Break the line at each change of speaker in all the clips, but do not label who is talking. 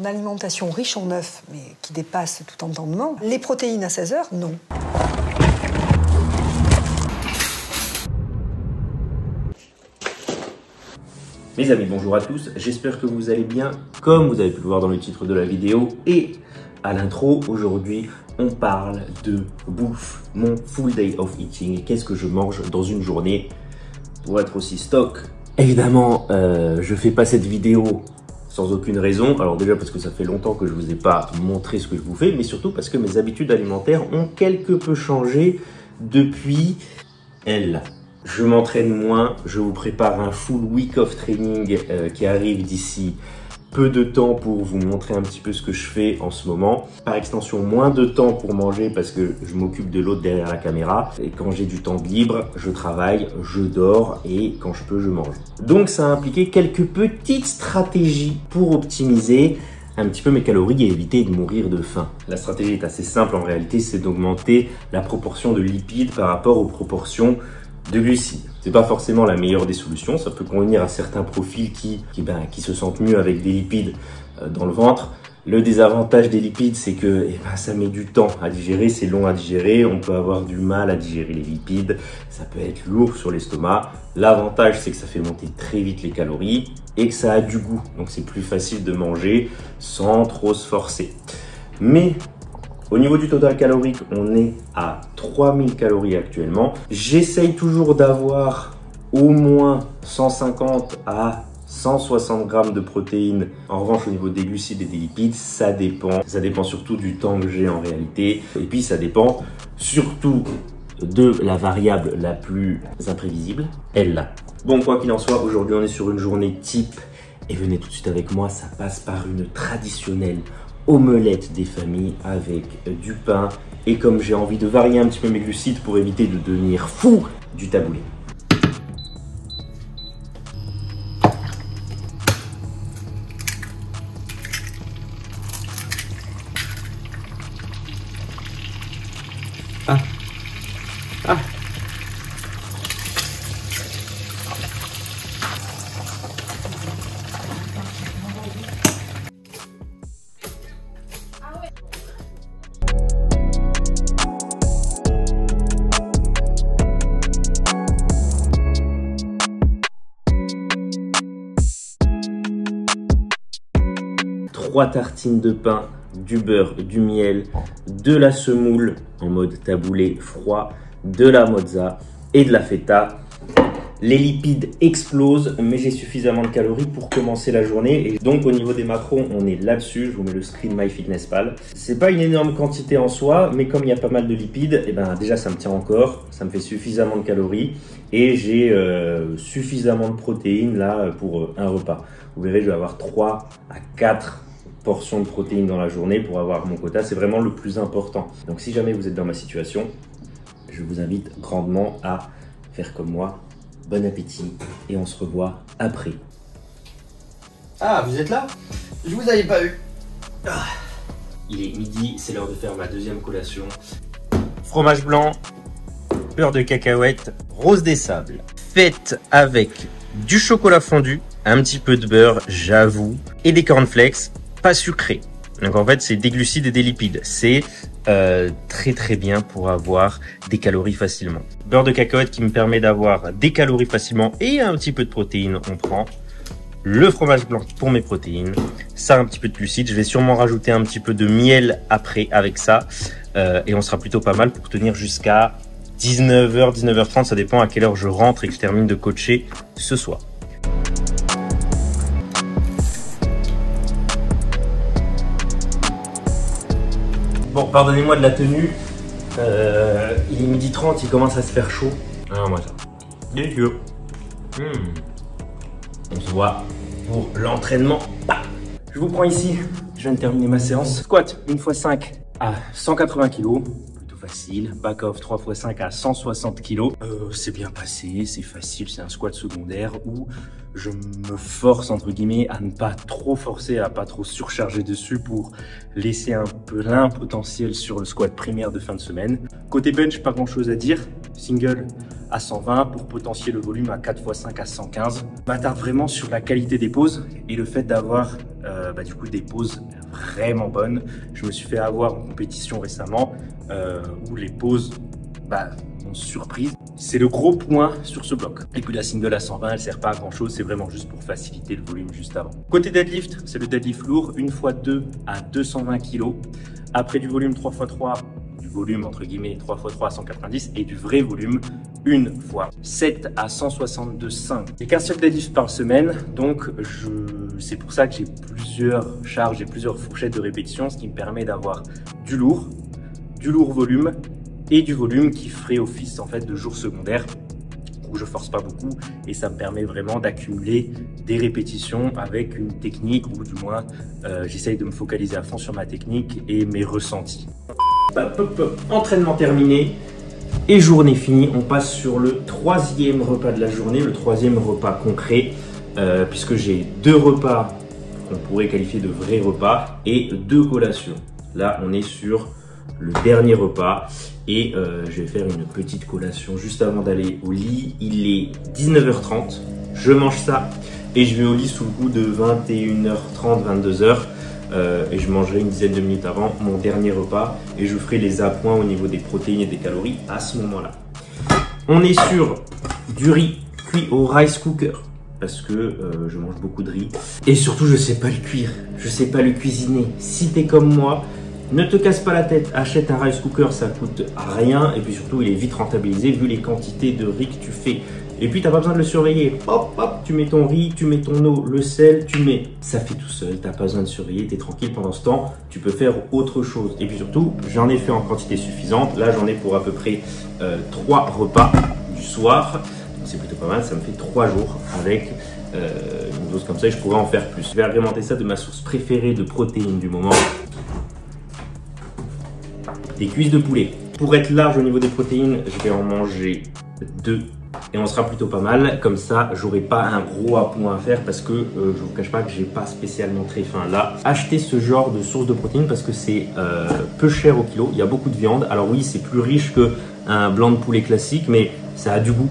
en alimentation riche en œufs, mais qui dépasse tout entendement. Les protéines à 16 heures, non.
Mes amis, bonjour à tous, j'espère que vous allez bien. Comme vous avez pu le voir dans le titre de la vidéo et à l'intro, aujourd'hui on parle de bouffe, mon full day of eating. Qu'est-ce que je mange dans une journée pour être aussi stock? Évidemment, je fais pas cette vidéo sans aucune raison. Alors déjà parce que ça fait longtemps que je vous ai pas montré ce que je vous fais, mais surtout parce que mes habitudes alimentaires ont quelque peu changé depuis elle. Je m'entraîne moins, je vous prépare un full week of training qui arrive d'ici peu de temps pour vous montrer un petit peu ce que je fais en ce moment. Par extension, moins de temps pour manger parce que je m'occupe de l'autre derrière la caméra. Et quand j'ai du temps libre, je travaille, je dors et quand je peux, je mange. Donc ça a impliqué quelques petites stratégies pour optimiser un petit peu mes calories et éviter de mourir de faim. La stratégie est assez simple en réalité, c'est d'augmenter la proportion de lipides par rapport aux proportions de glucides. C'est pas forcément la meilleure des solutions, ça peut convenir à certains profils qui se sentent mieux avec des lipides dans le ventre. Le désavantage des lipides, c'est que ça met du temps à digérer, c'est long à digérer, on peut avoir du mal à digérer les lipides, ça peut être lourd sur l'estomac. L'avantage, c'est que ça fait monter très vite les calories et que ça a du goût, donc c'est plus facile de manger sans trop se forcer. Mais au niveau du total calorique, on est à 3000 calories actuellement. J'essaye toujours d'avoir au moins 150 à 160 grammes de protéines. En revanche, au niveau des glucides et des lipides, ça dépend. Ça dépend surtout du temps que j'ai en réalité. Et puis, ça dépend surtout de la variable la plus imprévisible, elle. Bon, quoi qu'il en soit, aujourd'hui, on est sur une journée type. Et venez tout de suite avec moi, ça passe par une traditionnelle omelette des familles avec du pain. Et comme j'ai envie de varier un petit peu mes glucides pour éviter de devenir fou, du taboulé. Ah. 3 tartines de pain, du beurre, du miel, de la semoule en mode taboulé froid, de la mozza et de la feta. Les lipides explosent, mais j'ai suffisamment de calories pour commencer la journée. Et donc au niveau des macros, on est là-dessus. Je vous mets le screen MyFitnessPal. C'est pas une énorme quantité en soi, mais comme il y a pas mal de lipides, déjà ça me tient encore. Ça me fait suffisamment de calories et j'ai suffisamment de protéines là pour un repas. Vous verrez, je vais avoir 3 à 4 portions de protéines dans la journée pour avoir mon quota. C'est vraiment le plus important. Donc si jamais vous êtes dans ma situation, je vous invite grandement à faire comme moi. Bon appétit et on se revoit après.
Ah, vous êtes là? Je vous avais pas eu.
Ah. Il est midi, c'est l'heure de faire ma deuxième collation. Fromage blanc, beurre de cacahuète, rose des sables. Faite avec du chocolat fondu, un petit peu de beurre, j'avoue, et des cornflakes, pas sucrés. Donc en fait, c'est des glucides et des lipides. C'est très bien pour avoir des calories facilement. Beurre de cacahuète qui me permet d'avoir des calories facilement et un petit peu de protéines, on prend. Le fromage blanc pour mes protéines, ça un petit peu de glucides. Je vais sûrement rajouter un petit peu de miel après avec ça et on sera plutôt pas mal pour tenir jusqu'à 19h, 19h30. Ça dépend à quelle heure je rentre et que je termine de coacher ce soir. Bon, pardonnez-moi de la tenue, il est 12h30, il commence à se faire chaud. Ah, moi ça. Délicieux. On se voit pour l'entraînement. Je vous prends ici, je viens de terminer ma séance. Squat 1x5 à 180 kg, plutôt facile. Back off 3x5 à 160 kg. C'est bien passé, c'est facile, c'est un squat secondaire où je me force entre guillemets à ne pas trop forcer, à pas trop surcharger dessus pour laisser un plein potentiel sur le squat primaire de fin de semaine. Côté bench, pas grand chose à dire. Single à 120 pour potentier le volume à 4x5 à 115. Je m'attarde vraiment sur la qualité des poses et le fait d'avoir du coup des poses vraiment bonnes. Je me suis fait avoir en compétition récemment où les poses m'ont surprise. C'est le gros point sur ce bloc. Et puis la single à 120, elle sert pas à grand chose, c'est vraiment juste pour faciliter le volume juste avant. Côté deadlift, c'est le deadlift lourd, 1x2 à 220 kg. Après du volume 3x3, du volume entre guillemets 3x3 à 190 et du vrai volume 1x7 à 162,5. J'ai qu'un seul deadlift par semaine, donc c'est pour ça que j'ai plusieurs charges et plusieurs fourchettes de répétition, ce qui me permet d'avoir du lourd volume et du volume qui ferait office en fait de jour secondaire où je force pas beaucoup et ça me permet vraiment d'accumuler des répétitions avec une technique ou du moins j'essaye de me focaliser à fond sur ma technique et mes ressentis. Entraînement terminé et journée finie. On passe sur le troisième repas de la journée, le troisième repas concret puisque j'ai 2 repas qu'on pourrait qualifier de vrais repas et 2 collations. Là on est sur le dernier repas et je vais faire une petite collation juste avant d'aller au lit. Il est 19h30, je mange ça et je vais au lit sous le coup de 21h30, 22h et je mangerai une dizaine de minutes avant mon dernier repas et je ferai les appoints au niveau des protéines et des calories à ce moment-là. On est sur du riz cuit au rice cooker parce que je mange beaucoup de riz et surtout je sais pas le cuire, je sais pas le cuisiner. Si t'es comme moi, ne te casse pas la tête, achète un rice cooker, ça coûte rien et puis surtout il est vite rentabilisé vu les quantités de riz que tu fais. Et puis t'as pas besoin de le surveiller, hop hop, tu mets ton riz, tu mets ton eau, le sel, tu mets, ça fait tout seul, t'as pas besoin de surveiller, t'es tranquille pendant ce temps, tu peux faire autre chose. Et puis surtout, j'en ai fait en quantité suffisante, là j'en ai pour à peu près 3 repas du soir, c'est plutôt pas mal, ça me fait 3 jours avec une dose comme ça et je pourrais en faire plus. Je vais agrémenter ça de ma source préférée de protéines du moment. Des cuisses de poulet. Pour être large au niveau des protéines, je vais en manger 2 et on sera plutôt pas mal. Comme ça, j'aurai pas un gros appoint à faire parce que je vous cache pas que j'ai pas spécialement très faim là. Achetez ce genre de source de protéines parce que c'est peu cher au kilo. Il y a beaucoup de viande. Alors oui, c'est plus riche qu'un blanc de poulet classique, mais ça a du goût.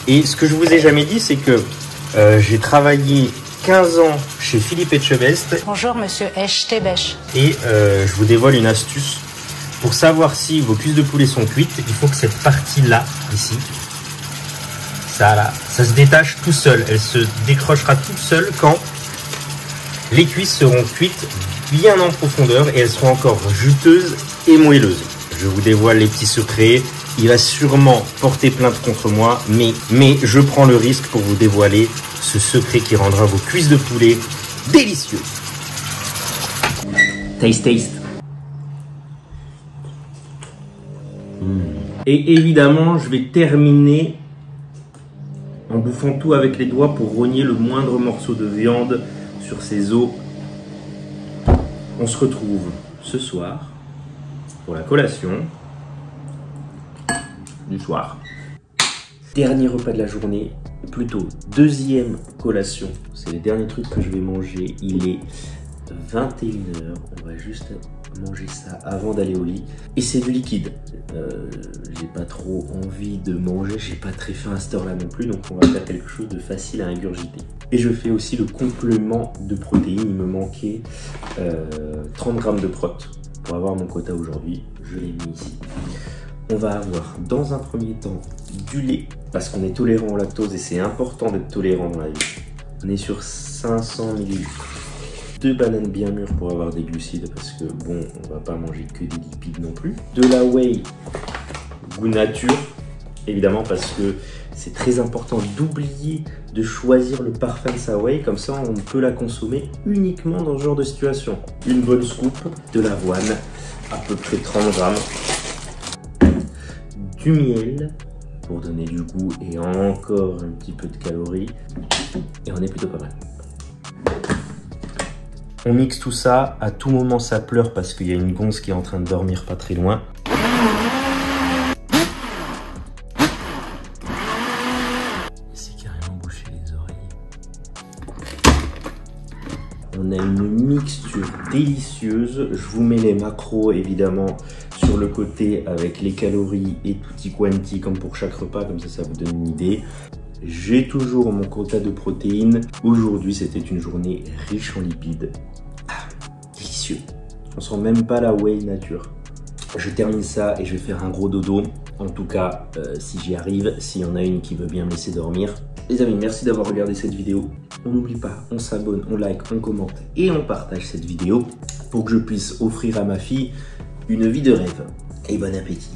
Et ce que je vous ai jamais dit, c'est que j'ai travaillé 15 ans chez Philippe Etchebest.
Bonjour monsieur Echtebest.
Et je vous dévoile une astuce. Pour savoir si vos cuisses de poulet sont cuites, il faut que cette partie-là, ici, ça se détache tout seul. Elle se décrochera toute seule quand les cuisses seront cuites bien en profondeur et elles seront encore juteuses et moelleuses. Je vous dévoile les petits secrets. Il va sûrement porter plainte contre moi, mais je prends le risque pour vous dévoiler ce secret qui rendra vos cuisses de poulet délicieuses. Taste. Et évidemment, je vais terminer en bouffant tout avec les doigts pour rogner le moindre morceau de viande sur ces os. On se retrouve ce soir pour la collation du soir. Dernier repas de la journée, plutôt deuxième collation. C'est le dernier truc que je vais manger. Il est 21h. On va juste manger ça avant d'aller au lit. Et c'est du liquide. J'ai pas trop envie de manger. J'ai pas très faim à cette heure-là non plus. Donc on va faire quelque chose de facile à ingurgiter. Et je fais aussi le complément de protéines. Il me manquait 30 grammes de prot pour avoir mon quota aujourd'hui. Je l'ai mis ici. On va avoir dans un premier temps du lait parce qu'on est tolérant au lactose et c'est important d'être tolérant dans la vie. On est sur 500 ml. 2 bananes bien mûres pour avoir des glucides parce que bon, on va pas manger que des lipides non plus. De la whey goût nature, évidemment parce que c'est très important d'oublier de choisir le parfum de sa whey, comme ça on peut la consommer uniquement dans ce genre de situation. Une bonne scoop de l'avoine, à peu près 30 grammes. Du miel pour donner du goût et encore un petit peu de calories et on est plutôt pas mal. On mixe tout ça, à tout moment ça pleure parce qu'il y a une gonze qui est en train de dormir pas très loin. C'est carrément bouché les oreilles. On a une mixture délicieuse. Je vous mets les macros évidemment sur le côté avec les calories et tutti quanti comme pour chaque repas, comme ça vous donne une idée. J'ai toujours mon quota de protéines. Aujourd'hui, c'était une journée riche en lipides. Ah, délicieux. On sent même pas la whey nature. Je termine ça et je vais faire un gros dodo. En tout cas, si j'y arrive, s'il y en a une qui veut bien me laisser dormir. Les amis, merci d'avoir regardé cette vidéo. On n'oublie pas, on s'abonne, on like, on commente et on partage cette vidéo pour que je puisse offrir à ma fille une vie de rêve. Et bon appétit.